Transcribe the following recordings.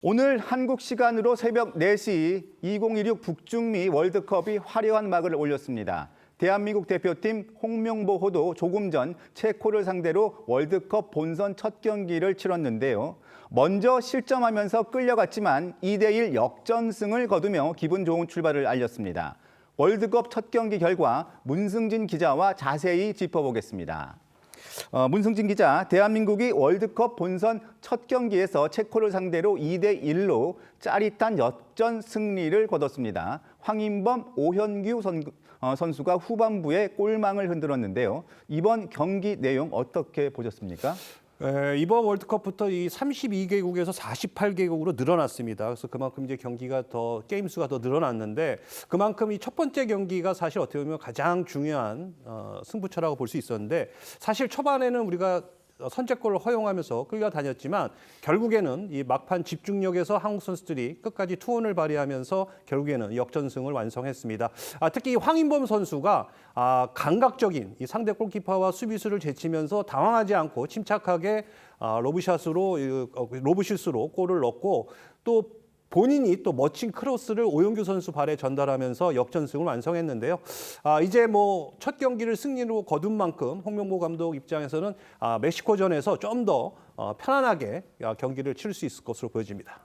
오늘 한국 시간으로 새벽 4시 2016 북중미 월드컵이 화려한 막을 올렸습니다. 대한민국 대표팀 홍명보호도 조금 전 체코를 상대로 월드컵 본선 첫 경기를 치렀는데요. 먼저 실점하면서 끌려갔지만 2대1 역전승을 거두며 기분 좋은 출발을 알렸습니다. 월드컵 첫 경기 결과 문승진 기자와 자세히 짚어보겠습니다. 문승진 기자, 대한민국이 월드컵 본선 첫 경기에서 체코를 상대로 2대1로 짜릿한 역전 승리를 거뒀습니다. 황인범, 오현규 선수가 후반부에 골망을 흔들었는데요. 이번 경기 내용 어떻게 보셨습니까? 이번 월드컵부터 이 32개국에서 48개국으로 늘어났습니다. 그래서 그만큼 이제 경기가 게임 수가 더 늘어났는데 그만큼 이 첫 번째 경기가 사실 어떻게 보면 가장 중요한 승부처라고 볼 수 있었는데 사실 초반에는 우리가 선제골을 허용하면서 끌려다녔지만 결국에는 이 막판 집중력에서 한국 선수들이 끝까지 투혼을 발휘하면서 결국에는 역전승을 완성했습니다. 특히 황인범 선수가 감각적인 이 상대 골키퍼와 수비수를 제치면서 당황하지 않고 침착하게 로브슛으로 골을 넣고 또 본인이 또 멋진 크로스를 오영규 선수 발에 전달하면서 역전승을 완성했는데요. 이제 뭐 첫 경기를 승리로 거둔 만큼 홍명보 감독 입장에서는 멕시코전에서 좀 더 편안하게 경기를 치를 수 있을 것으로 보여집니다.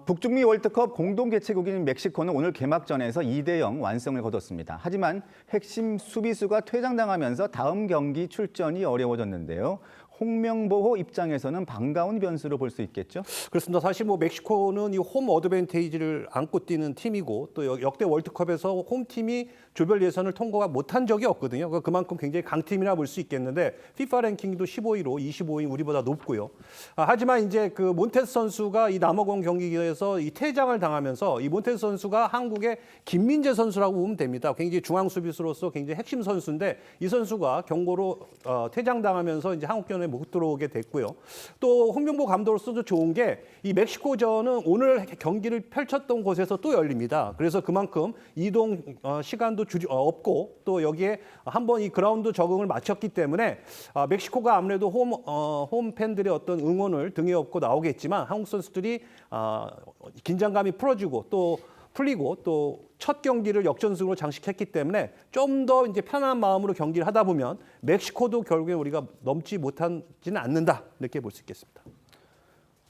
북중미 월드컵 공동 개최국인 멕시코는 오늘 개막전에서 2대0 완승을 거뒀습니다. 하지만 핵심 수비수가 퇴장당하면서 다음 경기 출전이 어려워졌는데요. 홍명보호 입장에서는 반가운 변수로 볼 수 있겠죠? 그렇습니다. 사실 뭐 멕시코는 이 홈 어드밴테이지를 안고 뛰는 팀이고 또 역대 월드컵에서 홈팀이 조별 예선을 통과 못한 적이 없거든요. 그만큼 굉장히 강팀이라 볼 수 있겠는데 FIFA 랭킹도 15위로 25위 우리보다 높고요. 하지만 이제 그 몬테스 선수가 이 남아공 경기에서 이 퇴장을 당하면서 이 몬테스 선수가 한국의 김민재 선수라고 보면 됩니다. 굉장히 중앙 수비수로서 굉장히 핵심 선수인데 이 선수가 경고로 퇴장당하면서 이제 한국전에 못 들어오게 됐고요. 또 홍명보 감독으로서도 좋은 게 이 멕시코전은 오늘 경기를 펼쳤던 곳에서 또 열립니다. 그래서 그만큼 이동 시간도 없고 또 여기에 한번 이 그라운드 적응을 마쳤기 때문에 멕시코가 아무래도 홈 팬들의 어떤 응원을 등에 업고 나오겠지만 한국 선수들이 긴장감이 풀어지고 또 풀리고 또 첫 경기를 역전승으로 장식했기 때문에 좀 더 이제 편안한 마음으로 경기를 하다 보면 멕시코도 결국에 우리가 넘지 못하지는 않는다 이렇게 볼 수 있겠습니다.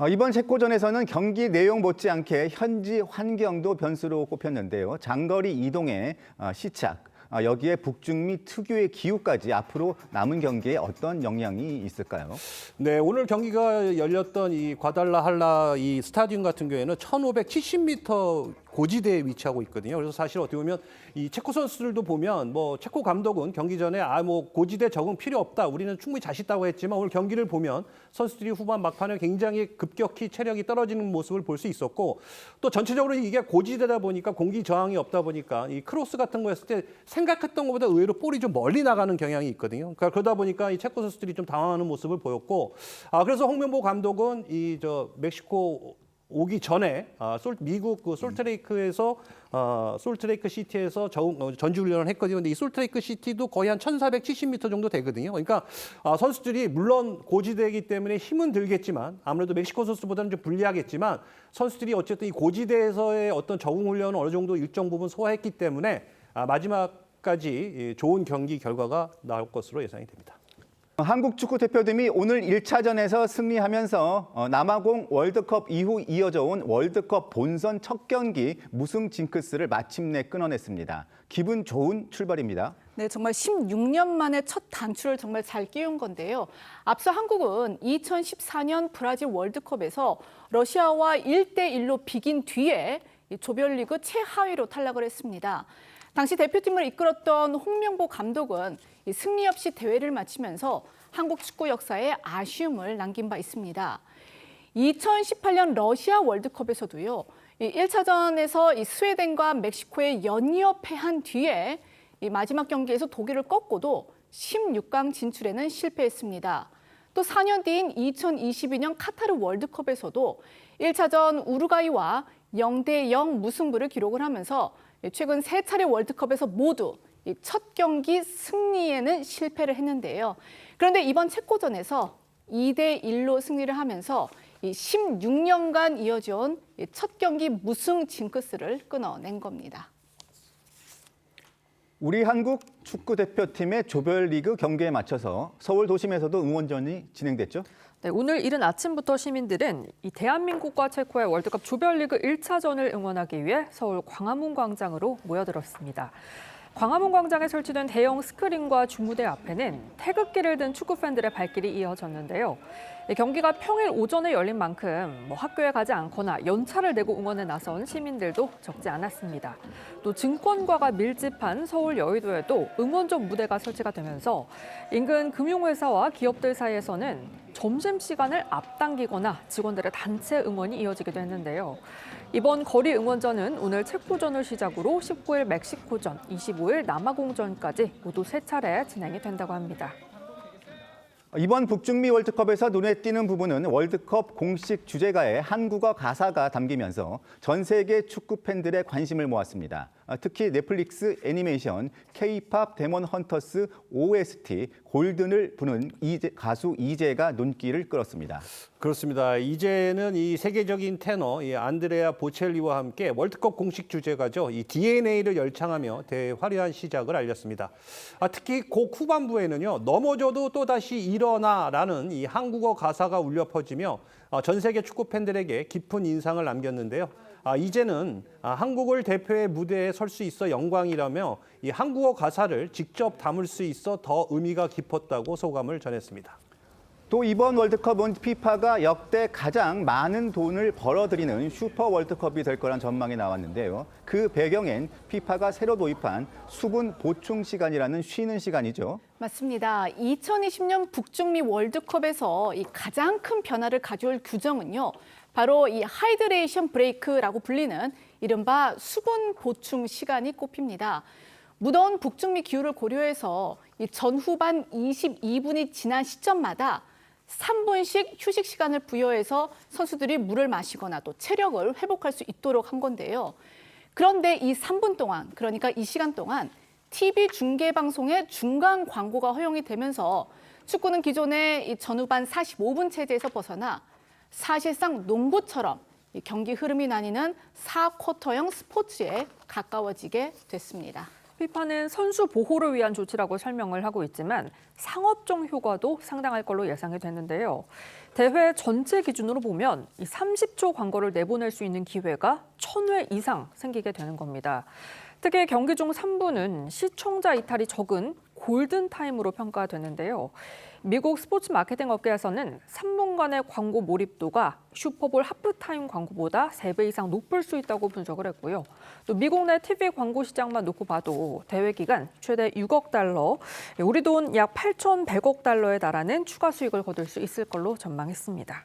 이번 체코전에서는 경기 내용 못지않게 현지 환경도 변수로 꼽혔는데요. 장거리 이동의 시착, 여기에 북중미 특유의 기후까지 앞으로 남은 경기에 어떤 영향이 있을까요? 네, 오늘 경기가 열렸던 이 과달라할라 이 스타디움 같은 경우에는 1,570m 고지대에 위치하고 있거든요. 그래서 사실 어떻게 보면 이 체코 선수들도 보면 뭐 체코 감독은 경기 전에 뭐 고지대 적응 필요 없다. 우리는 충분히 자신 있다고 했지만 오늘 경기를 보면 선수들이 후반 막판에 굉장히 급격히 체력이 떨어지는 모습을 볼 수 있었고 또 전체적으로 이게 고지대다 보니까 공기 저항이 없다 보니까 이 크로스 같은 거 했을 때 생각했던 것보다 의외로 볼이 좀 멀리 나가는 경향이 있거든요. 그러다 보니까 이 체코 선수들이 좀 당황하는 모습을 보였고 그래서 홍명보 감독은 이 멕시코 오기 전에 미국 그 솔트레이크에서 솔트레이크 시티에서 전지훈련을 했거든요. 근데 이 솔트레이크 시티도 거의 한 1,470m 정도 되거든요. 그러니까 선수들이 물론 고지대이기 때문에 힘은 들겠지만 아무래도 멕시코 선수보다는 좀 불리하겠지만 선수들이 어쨌든 이 고지대에서의 어떤 적응 훈련을 어느 정도 일정 부분 소화했기 때문에 마지막까지 좋은 경기 결과가 나올 것으로 예상이 됩니다. 한국 축구 대표팀이 오늘 1차전에서 승리하면서 남아공 월드컵 이후 이어져 온 월드컵 본선 첫 경기 무승 징크스를 마침내 끊어냈습니다. 기분 좋은 출발입니다. 네, 정말 16년 만에 첫 단추를 정말 잘 끼운 건데요. 앞서 한국은 2014년 브라질 월드컵에서 러시아와 1대1로 비긴 뒤에 조별리그 최하위로 탈락을 했습니다. 당시 대표팀을 이끌었던 홍명보 감독은 승리 없이 대회를 마치면서 한국 축구 역사에 아쉬움을 남긴 바 있습니다. 2018년 러시아 월드컵에서도요. 1차전에서 스웨덴과 멕시코에 연이어 패한 뒤에 마지막 경기에서 독일을 꺾고도 16강 진출에는 실패했습니다. 또 4년 뒤인 2022년 카타르 월드컵에서도 1차전 우루과이와 0대0 무승부를 기록을 하면서 최근 3차례 월드컵에서 모두 첫 경기 승리에는 실패를 했는데요. 그런데 이번 체코전에서 2대1로 승리를 하면서 이 16년간 이어져온 첫 경기 무승 징크스를 끊어낸 겁니다. 우리 한국 축구 대표팀의 조별리그 경기에 맞춰서 서울 도심에서도 응원전이 진행됐죠. 네, 오늘 이른 아침부터 시민들은 이 대한민국과 체코의 월드컵 조별리그 1차전을 응원하기 위해 서울 광화문 광장으로 모여들었습니다. 광화문 광장에 설치된 대형 스크린과 주무대 앞에는 태극기를 든 축구 팬들의 발길이 이어졌는데요. 경기가 평일 오전에 열린 만큼 학교에 가지 않거나 연차를 내고 응원에 나선 시민들도 적지 않았습니다. 또 증권가가 밀집한 서울 여의도에도 응원전 무대가 설치가 되면서 인근 금융회사와 기업들 사이에서는 점심시간을 앞당기거나 직원들의 단체 응원이 이어지기도 했는데요. 이번 거리 응원전은 오늘 체코전을 시작으로 19일 멕시코전, 25일 남아공전까지 모두 3차례 진행이 된다고 합니다. 이번 북중미 월드컵에서 눈에 띄는 부분은 월드컵 공식 주제가에 한국어 가사가 담기면서 전 세계 축구 팬들의 관심을 모았습니다. 특히 넷플릭스 애니메이션 K-팝 데몬 헌터스 OST 골든을 부는 가수 이재가 눈길을 끌었습니다. 그렇습니다. 이제는 이 세계적인 테너 이 안드레아 보첼리와 함께 월드컵 공식 주제가죠. 이 DNA를 열창하며 대화려한 시작을 알렸습니다. 특히 곡 후반부에는요. 넘어져도 또다시 일어나라는 이 한국어 가사가 울려 퍼지며 전 세계 축구 팬들에게 깊은 인상을 남겼는데요. 이제는 한국을 대표의 무대에 설 수 있어 영광이라며 이 한국어 가사를 직접 담을 수 있어 더 의미가 깊었다고 소감을 전했습니다. 또 이번 월드컵은 피파가 역대 가장 많은 돈을 벌어들이는 슈퍼 월드컵이 될 거란 전망이 나왔는데요. 그 배경엔 피파가 새로 도입한 수분 보충 시간이라는 쉬는 시간이죠. 맞습니다. 2020년 북중미 월드컵에서 이 가장 큰 변화를 가져올 규정은요. 바로 이 하이드레이션 브레이크라고 불리는 이른바 수분 보충 시간이 꼽힙니다. 무더운 북중미 기후를 고려해서 이 전후반 22분이 지난 시점마다 3분씩 휴식 시간을 부여해서 선수들이 물을 마시거나 또 체력을 회복할 수 있도록 한 건데요. 그런데 이 3분 동안, 그러니까 이 시간 동안 TV 중계 방송의 중간 광고가 허용이 되면서 축구는 기존의 이 전후반 45분 체제에서 벗어나 사실상 농구처럼 이 경기 흐름이 나뉘는 4쿼터형 스포츠에 가까워지게 됐습니다. 피파는 선수 보호를 위한 조치라고 설명을 하고 있지만 상업적 효과도 상당할 걸로 예상이 되는데요. 대회 전체 기준으로 보면 이 30초 광고를 내보낼 수 있는 기회가 1000회 이상 생기게 되는 겁니다. 특히 경기 중 3부는 시청자 이탈이 적은 골든타임으로 평가되는데요. 미국 스포츠 마케팅 업계에서는 3분간의 광고 몰입도가 슈퍼볼 하프타임 광고보다 3배 이상 높을 수 있다고 분석을 했고요. 또 미국 내 TV 광고 시장만 놓고 봐도 대회 기간 최대 6억 달러, 우리 돈 약 8,100억 달러에 달하는 추가 수익을 거둘 수 있을 걸로 전망했습니다.